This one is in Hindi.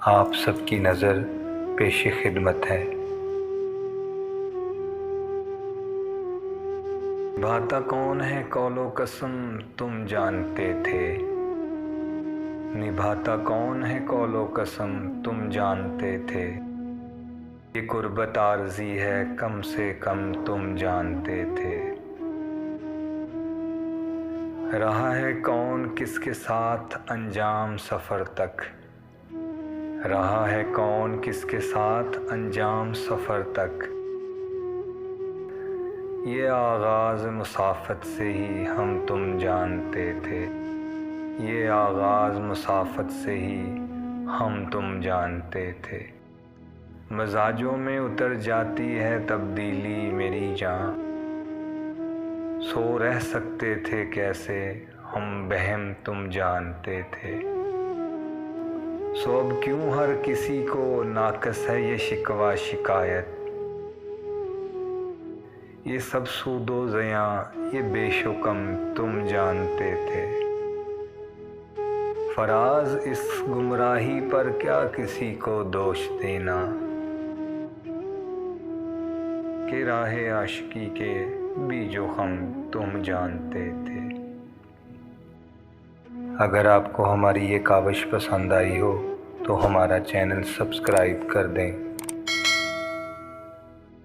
आप सबकी नज़र पेश खिदमत है। निभाता कौन है कौलो कसम तुम जानते थे, निभाता कौन है कौलो कसम तुम जानते थे। ये कुर्बत आरज़ी है कम से कम तुम जानते थे। रहा है कौन किसके साथ अंजाम सफ़र तक, रहा है कौन किसके साथ अंजाम सफ़र तक। ये आगाज़ मुसाफ़त से ही हम तुम जानते थे, ये आगाज़ मुसाफ़त से ही हम तुम जानते थे। मज़ाजों में उतर जाती है तब्दीली मेरी जान, सो रह सकते थे कैसे हम बहम तुम जानते थे। सो अब क्यों हर किसी को नाकस है ये शिकवा शिकायत, ये सब सूदो ज़यां ये बेशुकम तुम जानते थे। फराज इस गुमराही पर क्या किसी को दोष देना, कि राहे आशिकी के बीजो हम तुम जानते थे। अगर आपको हमारी ये काविश पसंद आई हो तो हमारा चैनल सब्सक्राइब कर दें।